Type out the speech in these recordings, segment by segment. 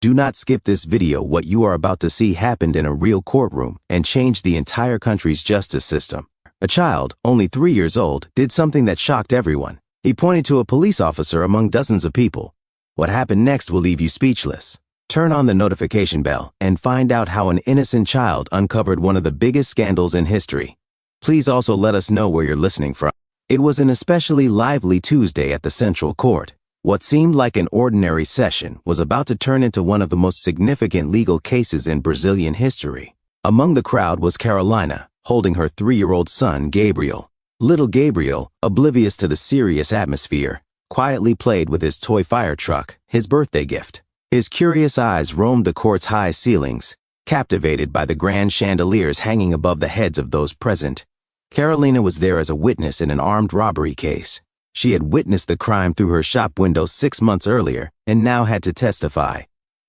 Do not skip this video. What you are about to see happened in a real courtroom and changed the entire country's justice system. A child, only 3 years old, did something that shocked everyone. He pointed to a police officer among dozens of people. What happened next will leave you speechless. Turn on the notification bell and find out how an innocent child uncovered one of the biggest scandals in history. Please also let us know where you're listening from. It was an especially lively Tuesday at the Central Court. What seemed like an ordinary session was about to turn into one of the most significant legal cases in Brazilian history. Among the crowd was Carolina, holding her 3-year-old son, Gabriel. Little Gabriel, oblivious to the serious atmosphere, quietly played with his toy fire truck, his birthday gift. His curious eyes roamed the court's high ceilings, captivated by the grand chandeliers hanging above the heads of those present. Carolina was there as a witness in an armed robbery case. She had witnessed the crime through her shop window 6 months earlier and now had to testify.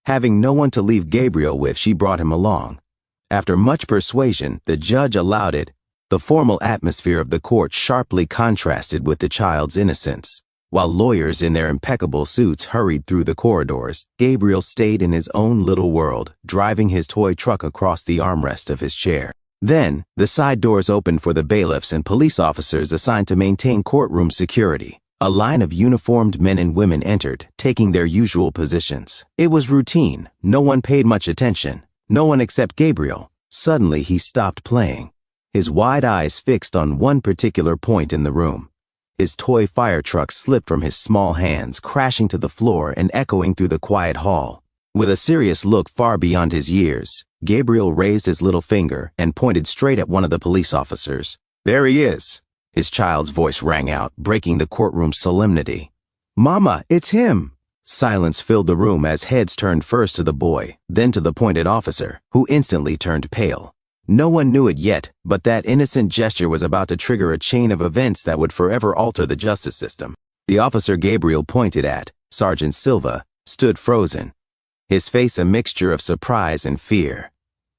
Having no one to leave Gabriel with, she brought him along. After much persuasion, the judge allowed it. The formal atmosphere of the court sharply contrasted with the child's innocence. While lawyers in their impeccable suits hurried through the corridors, Gabriel stayed in his own little world, driving his toy truck across the armrest of his chair. Then, the side doors opened for the bailiffs and police officers assigned to maintain courtroom security. A line of uniformed men and women entered, taking their usual positions. It was routine. No one paid much attention. No one except Gabriel. Suddenly, he stopped playing, his wide eyes fixed on one particular point in the room. His toy fire truck slipped from his small hands, crashing to the floor and echoing through the quiet hall. With a serious look far beyond his years, Gabriel raised his little finger and pointed straight at one of the police officers. "There he is!" His child's voice rang out, breaking the courtroom's solemnity. "Mama, it's him!" Silence filled the room as heads turned first to the boy, then to the pointed officer, who instantly turned pale. No one knew it yet, but that innocent gesture was about to trigger a chain of events that would forever alter the justice system. The officer Gabriel pointed at, Sergeant Silva, stood frozen, his face a mixture of surprise and fear.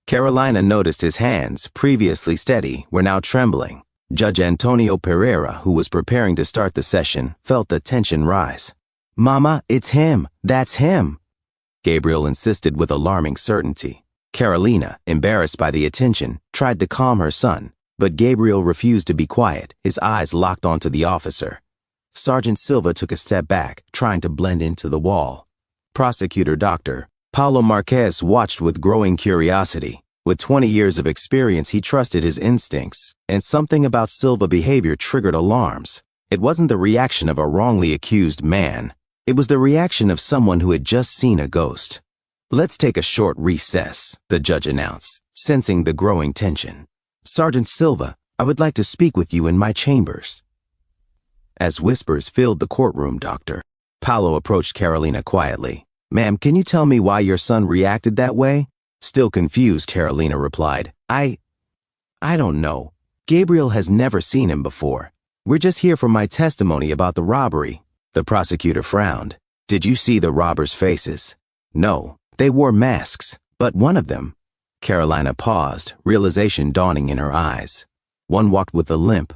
Carolina noticed his hands, previously steady, were now trembling. Judge Antonio Pereira, who was preparing to start the session, felt the tension rise. "Mama, it's him. That's him," Gabriel insisted with alarming certainty. Carolina, embarrassed by the attention, tried to calm her son, but Gabriel refused to be quiet, his eyes locked onto the officer. Sergeant Silva took a step back, trying to blend into the wall. Prosecutor Dr. Paulo Marquez watched with growing curiosity. With 20 years of experience, he trusted his instincts, and something about Silva's behavior triggered alarms. It wasn't the reaction of a wrongly accused man. It was the reaction of someone who had just seen a ghost. "Let's take a short recess," the judge announced, sensing the growing tension. "Sergeant Silva, I would like to speak with you in my chambers." As whispers filled the courtroom, Dr. Paulo approached Carolina quietly. "Ma'am, can you tell me why your son reacted that way?" Still confused, Carolina replied, I don't know. Gabriel has never seen him before. We're just here for my testimony about the robbery." The prosecutor frowned. "Did you see the robbers' faces?" "No. They wore masks, but one of them—" Carolina paused, realization dawning in her eyes. One walked with a limp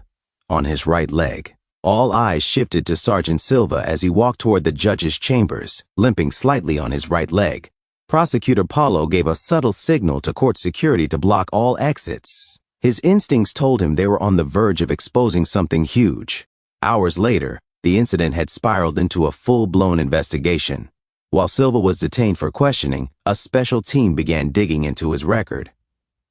on his right leg. All eyes shifted to Sergeant Silva as he walked toward the judge's chambers, limping slightly on his right leg. Prosecutor Paulo gave a subtle signal to court security to block all exits. His instincts told him they were on the verge of exposing something huge. Hours later, the incident had spiraled into a full-blown investigation. While Silva was detained for questioning, a special team began digging into his record.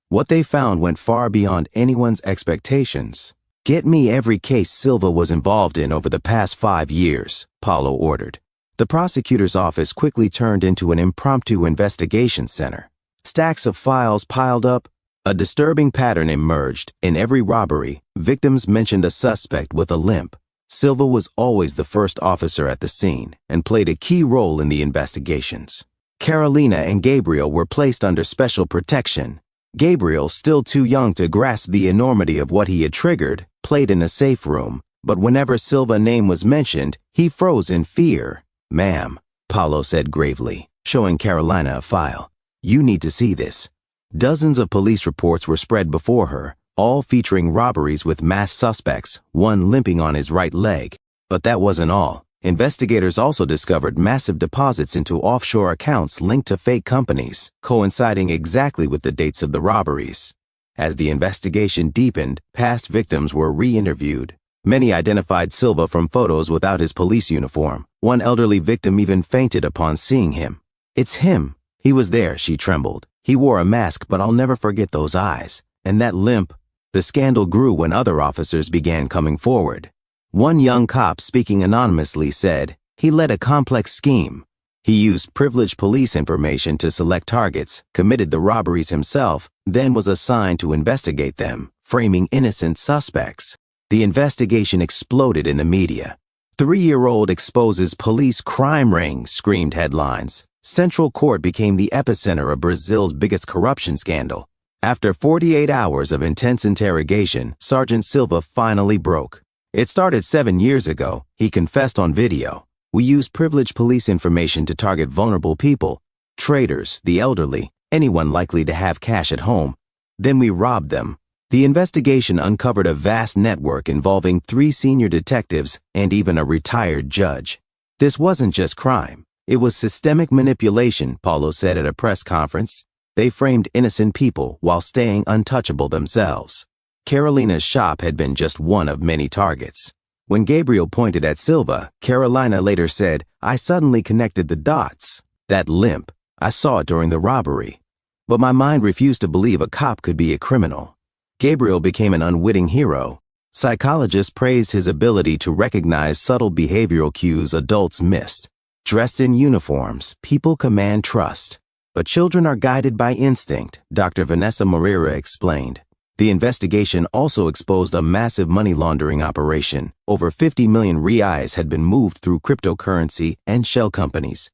What they found went far beyond anyone's expectations. "Get me every case Silva was involved in over the past 5 years, Paulo ordered. The prosecutor's office quickly turned into an impromptu investigation center. Stacks of files piled up. A disturbing pattern emerged. In every robbery, victims mentioned a suspect with a limp. Silva was always the first officer at the scene and played a key role in the investigations. Carolina and Gabriel were placed under special protection. Gabriel, still too young to grasp the enormity of what he had triggered, played in a safe room, but whenever Silva's name was mentioned, he froze in fear. "Ma'am," Paulo said gravely, showing Carolina a file. "You need to see this." Dozens of police reports were spread before her, all featuring robberies with masked suspects, one limping on his right leg. But that wasn't all. Investigators also discovered massive deposits into offshore accounts linked to fake companies, coinciding exactly with the dates of the robberies. As the investigation deepened, past victims were re-interviewed. Many identified Silva from photos without his police uniform. One elderly victim even fainted upon seeing him. "It's him. He was there," she trembled. "He wore a mask, but I'll never forget those eyes. And that limp." The scandal grew when other officers began coming forward. One young cop speaking anonymously said, "He led a complex scheme. He used privileged police information to select targets, committed the robberies himself, then was assigned to investigate them, framing innocent suspects." The investigation exploded in the media. 3-year-old exposes police crime ring, screamed headlines. Central Court became the epicenter of Brazil's biggest corruption scandal. After 48 hours of intense interrogation, Sergeant Silva finally broke. "It started 7 years ago," he confessed on video. "We used privileged police information to target vulnerable people, traders, the elderly, anyone likely to have cash at home. Then we robbed them." The investigation uncovered a vast network involving 3 senior detectives and even a retired judge. This wasn't just crime. It was systemic manipulation, Paulo said at a press conference. They framed innocent people while staying untouchable themselves. Carolina's shop had been just one of many targets. When Gabriel pointed at Silva, Carolina later said, "I suddenly connected the dots. That limp, I saw it during the robbery. But my mind refused to believe a cop could be a criminal." Gabriel became an unwitting hero. Psychologists praised his ability to recognize subtle behavioral cues adults missed. Dressed in uniforms, people command trust. But children are guided by instinct, Dr. Vanessa Moreira explained. The investigation also exposed a massive money laundering operation. Over 50 million reais had been moved through cryptocurrency and shell companies.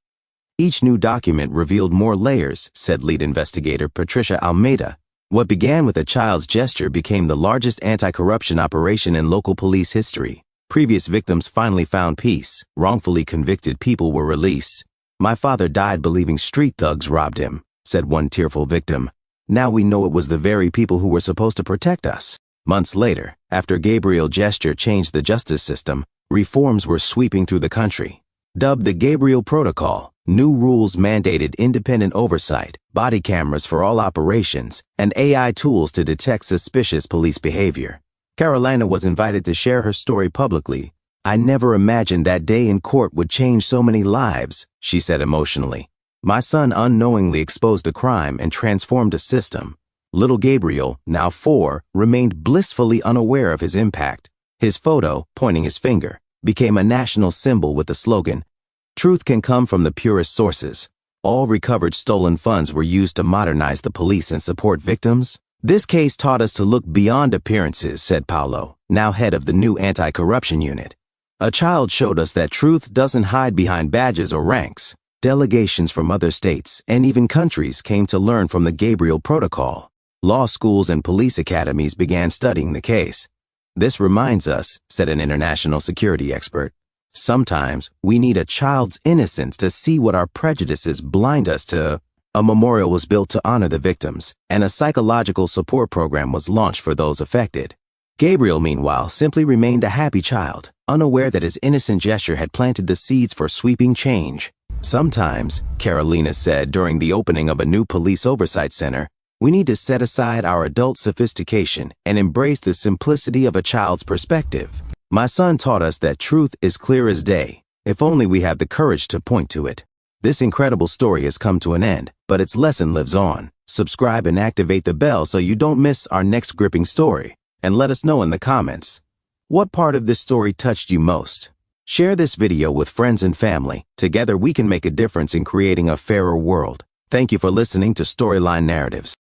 Each new document revealed more layers, said lead investigator Patricia Almeida. What began with a child's gesture became the largest anti-corruption operation in local police history. Previous victims finally found peace. Wrongfully convicted people were released. "My father died believing street thugs robbed him," said one tearful victim. "Now we know it was the very people who were supposed to protect us." Months later, after Gabriel's gesture changed the justice system, reforms were sweeping through the country. Dubbed the Gabriel Protocol, new rules mandated independent oversight, body cameras for all operations, and AI tools to detect suspicious police behavior. Carolina was invited to share her story publicly. "I never imagined that day in court would change so many lives," she said emotionally. "My son unknowingly exposed a crime and transformed a system." Little Gabriel, now 4, remained blissfully unaware of his impact. His photo, pointing his finger, became a national symbol with the slogan, "Truth can come from the purest sources." All recovered stolen funds were used to modernize the police and support victims. "This case taught us to look beyond appearances," said Paulo, now head of the new anti-corruption unit. "A child showed us that truth doesn't hide behind badges or ranks." Delegations from other states and even countries came to learn from the Gabriel Protocol. Law schools and police academies began studying the case. "This reminds us," said an international security expert, "sometimes we need a child's innocence to see what our prejudices blind us to." A memorial was built to honor the victims, and a psychological support program was launched for those affected. Gabriel, meanwhile, simply remained a happy child, unaware that his innocent gesture had planted the seeds for sweeping change. "Sometimes," Carolina said during the opening of a new police oversight center, "we need to set aside our adult sophistication and embrace the simplicity of a child's perspective. My son taught us that truth is clear as day, if only we have the courage to point to it." This incredible story has come to an end, but its lesson lives on. Subscribe and activate the bell so you don't miss our next gripping story. And let us know in the comments, what part of this story touched you most? Share this video with friends and family. Together we can make a difference in creating a fairer world. Thank you for listening to Storyline Narratives.